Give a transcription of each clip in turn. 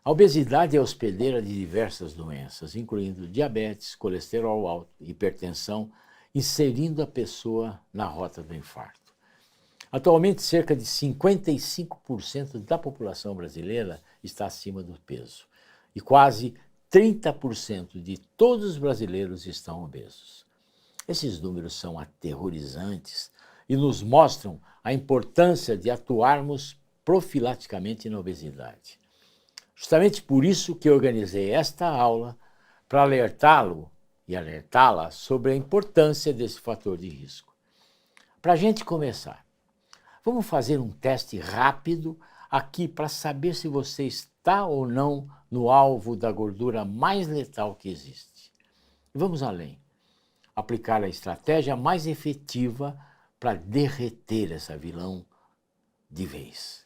A obesidade é hospedeira de diversas doenças, incluindo diabetes, colesterol alto, hipertensão, inserindo a pessoa na rota do infarto. Atualmente, cerca de 55% da população brasileira está acima do peso e quase 30% de todos os brasileiros estão obesos. Esses números são aterrorizantes e nos mostram a importância de atuarmos profilaticamente na obesidade. Justamente por isso que organizei esta aula para alertá-lo e alertá-la sobre a importância desse fator de risco. Para a gente começar, vamos fazer um teste rápido aqui para saber se você está ou não no alvo da gordura mais letal que existe. Vamos além. Aplicar a estratégia mais efetiva para derreter essa vilão de vez.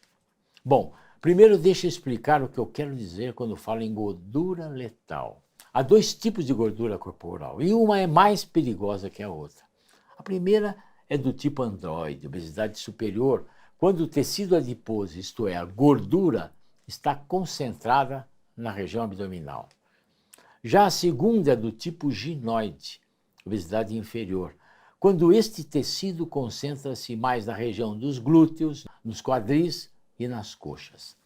Bom, primeiro deixa eu explicar o que eu quero dizer quando falo em gordura letal. Há dois tipos de gordura corporal e uma é mais perigosa que a outra. A primeira é do tipo androide, obesidade superior, quando o tecido adiposo, isto é, a gordura, está concentrada na região abdominal. Já a segunda é do tipo ginoide, obesidade inferior, quando este tecido concentra-se mais na região dos glúteos, nos quadris e nas coxas.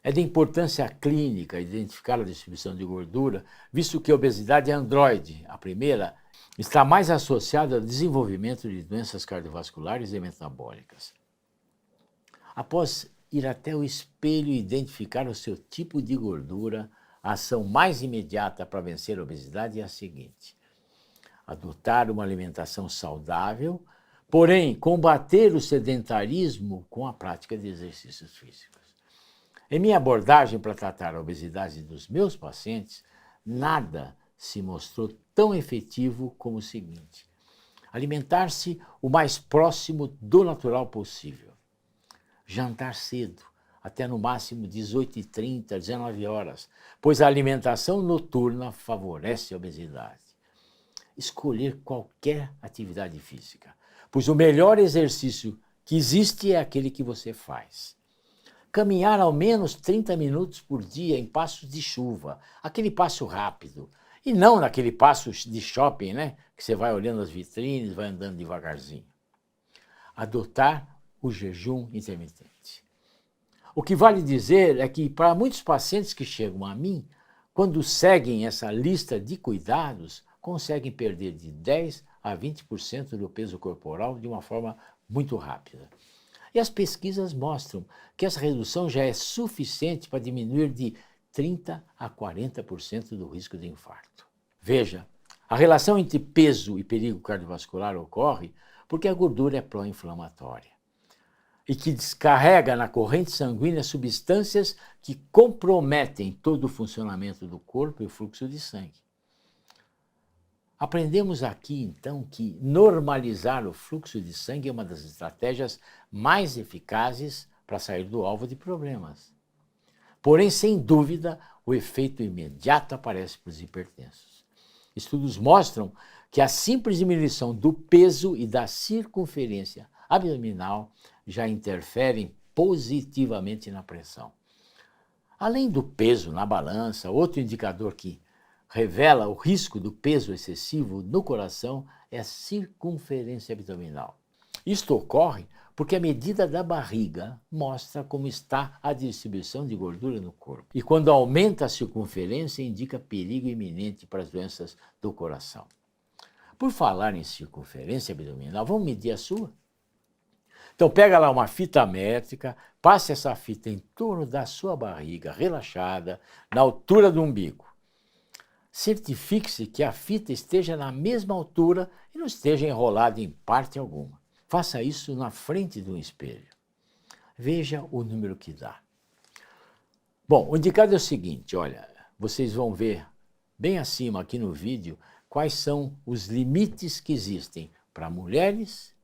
É de importância clínica identificar a distribuição de gordura, visto que a obesidade androide, a primeira, está mais associada ao desenvolvimento de doenças cardiovasculares e metabólicas. Após ir até o espelho e identificar o seu tipo de gordura, a ação mais imediata para vencer a obesidade é a seguinte: adotar uma alimentação saudável, porém combater o sedentarismo com a prática de exercícios físicos. Em minha abordagem para tratar a obesidade dos meus pacientes, nada se mostrou tão efetivo como o seguinte: alimentar-se o mais próximo do natural possível. Jantar cedo, até no máximo 18h30, 19 horas, pois a alimentação noturna favorece a obesidade. Escolher qualquer atividade física, pois o melhor exercício que existe é aquele que você faz. Caminhar ao menos 30 minutos por dia em passos de chuva, aquele passo rápido, e não naquele passo de shopping, né? Que você vai olhando as vitrines, vai andando devagarzinho. Adotar o jejum intermitente. O que vale dizer é que para muitos pacientes que chegam a mim, quando seguem essa lista de cuidados, conseguem perder de 10 a 20% do peso corporal de uma forma muito rápida. E as pesquisas mostram que essa redução já é suficiente para diminuir de 30 a 40% do risco de infarto. Veja, a relação entre peso e perigo cardiovascular ocorre porque a gordura é pró-inflamatória e que descarrega na corrente sanguínea substâncias que comprometem todo o funcionamento do corpo e o fluxo de sangue. Aprendemos aqui, então, que normalizar o fluxo de sangue é uma das estratégias mais eficazes para sair do alvo de problemas. Porém, sem dúvida, o efeito imediato aparece para os hipertensos. Estudos mostram que a simples diminuição do peso e da circunferência abdominal já interferem positivamente na pressão. Além do peso na balança, outro indicador que revela o risco do peso excessivo no coração é a circunferência abdominal. Isto ocorre porque a medida da barriga mostra como está a distribuição de gordura no corpo. E quando aumenta a circunferência, indica perigo iminente para as doenças do coração. Por falar em circunferência abdominal, vamos medir a sua? Então pega lá uma fita métrica, passe essa fita em torno da sua barriga, relaxada, na altura do umbigo. Certifique-se que a fita esteja na mesma altura e não esteja enrolada em parte alguma. Faça isso na frente de um espelho. Veja o número que dá. Bom, o indicado é o seguinte, olha, vocês vão ver bem acima aqui no vídeo quais são os limites que existem para mulheres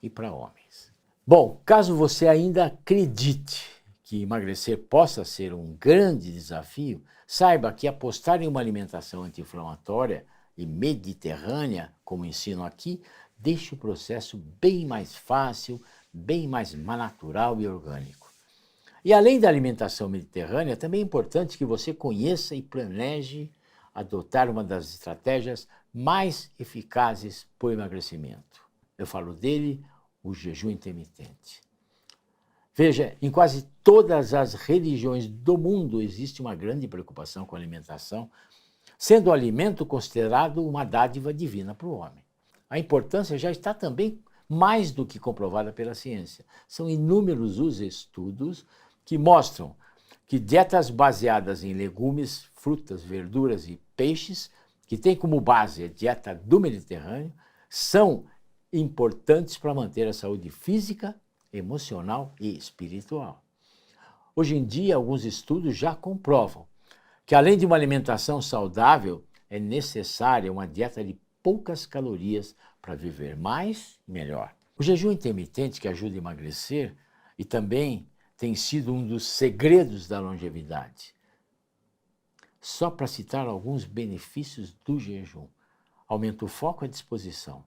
e para homens. Bom, caso você ainda acredite que emagrecer possa ser um grande desafio, saiba que apostar em uma alimentação anti-inflamatória e mediterrânea, como ensino aqui, deixa o processo bem mais fácil, bem mais natural e orgânico. E além da alimentação mediterrânea, também é importante que você conheça e planeje adotar uma das estratégias mais eficazes para o emagrecimento. Eu falo dele, o jejum intermitente. Veja, em quase todas as religiões do mundo existe uma grande preocupação com a alimentação, sendo o alimento considerado uma dádiva divina para o homem. A importância já está também mais do que comprovada pela ciência. São inúmeros os estudos que mostram que dietas baseadas em legumes, frutas, verduras e peixes, que têm como base a dieta do Mediterrâneo, são importantes para manter a saúde física, emocional e espiritual. Hoje em dia, alguns estudos já comprovam que, além de uma alimentação saudável, é necessária uma dieta de poucas calorias para viver mais e melhor. O jejum intermitente, que ajuda a emagrecer e também tem sido um dos segredos da longevidade. Só para citar alguns benefícios do jejum: aumenta o foco e a disposição,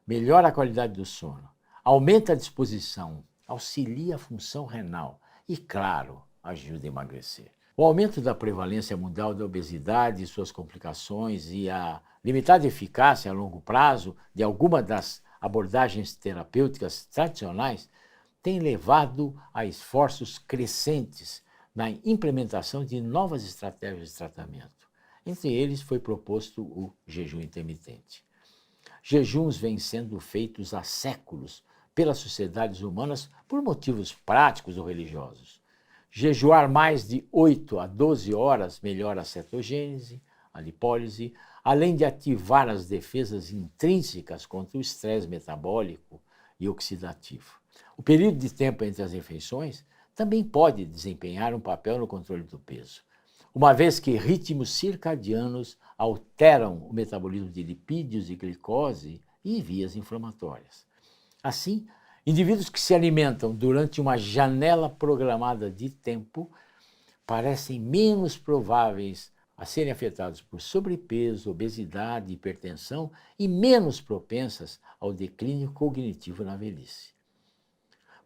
melhora a qualidade do sono, aumenta a disposição, auxilia a função renal e, claro, ajuda a emagrecer. O aumento da prevalência mundial da obesidade e suas complicações e a limitada eficácia a longo prazo de algumas das abordagens terapêuticas tradicionais tem levado a esforços crescentes na implementação de novas estratégias de tratamento. Entre eles foi proposto o jejum intermitente. Jejuns vêm sendo feitos há séculos pelas sociedades humanas por motivos práticos ou religiosos. Jejuar mais de 8 a 12 horas melhora a cetogênese, a lipólise, além de ativar as defesas intrínsecas contra o estresse metabólico e oxidativo. O período de tempo entre as refeições também pode desempenhar um papel no controle do peso, uma vez que ritmos circadianos alteram o metabolismo de lipídios e glicose e vias inflamatórias. Assim, indivíduos que se alimentam durante uma janela programada de tempo parecem menos prováveis a serem afetados por sobrepeso, obesidade, hipertensão e menos propensas ao declínio cognitivo na velhice.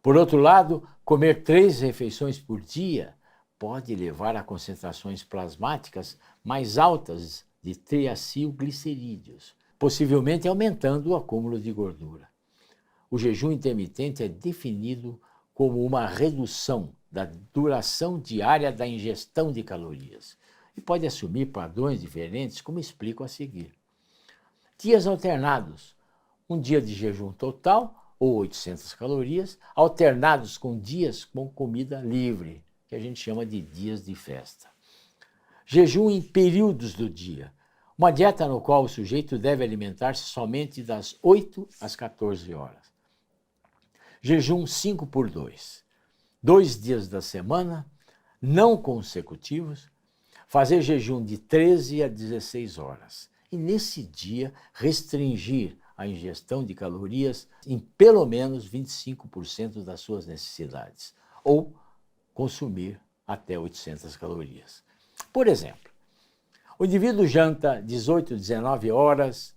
Por outro lado, comer 3 refeições por dia pode levar a concentrações plasmáticas mais altas de triacilglicerídeos, possivelmente aumentando o acúmulo de gordura. O jejum intermitente é definido como uma redução da duração diária da ingestão de calorias e pode assumir padrões diferentes, como explico a seguir. Dias alternados: um dia de jejum total, ou 800 calorias, alternados com dias com comida livre, que a gente chama de dias de festa. Jejum em períodos do dia: uma dieta no qual o sujeito deve alimentar-se somente das 8 às 14 horas. Jejum 5x2, 2 dias da semana, não consecutivos, fazer jejum de 13 a 16 horas. E nesse dia, restringir a ingestão de calorias em pelo menos 25% das suas necessidades, ou consumir até 800 calorias. Por exemplo, o indivíduo janta 18, 19 horas,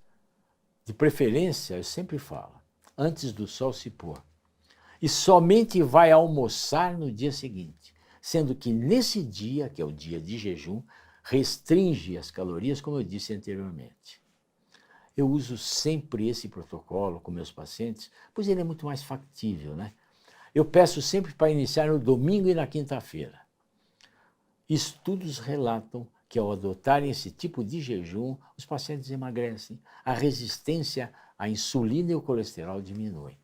de preferência, eu sempre falo, antes do sol se pôr, e somente vai almoçar no dia seguinte, sendo que nesse dia, que é o dia de jejum, restringe as calorias, como eu disse anteriormente. Eu uso sempre esse protocolo com meus pacientes, pois ele é muito mais factível, né? Eu peço sempre para iniciar no domingo e na quinta-feira. Estudos relatam que ao adotarem esse tipo de jejum, os pacientes emagrecem, a resistência à insulina e o colesterol diminuem.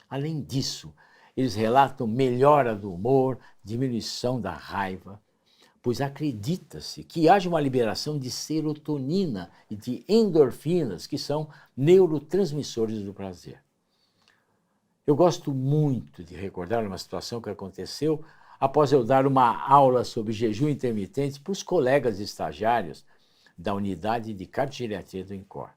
Além disso, eles relatam melhora do humor, diminuição da raiva, pois acredita-se que haja uma liberação de serotonina e de endorfinas, que são neurotransmissores do prazer. Eu gosto muito de recordar uma situação que aconteceu após eu dar uma aula sobre jejum intermitente para os colegas estagiários da unidade de cardiogeriatria do INCOR.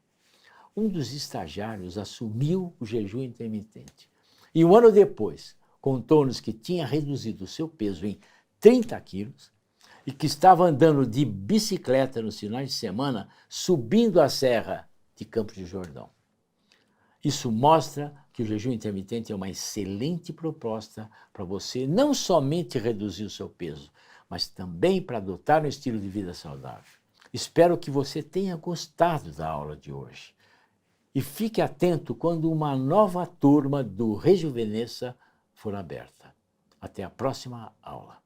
Um dos estagiários assumiu o jejum intermitente e um ano depois contou-nos que tinha reduzido o seu peso em 30 quilos e que estava andando de bicicleta nos finais de semana, subindo a serra de Campos do Jordão. Isso mostra que o jejum intermitente é uma excelente proposta para você não somente reduzir o seu peso, mas também para adotar um estilo de vida saudável. Espero que você tenha gostado da aula de hoje. E fique atento quando uma nova turma do Rejuvenesça for aberta. Até a próxima aula.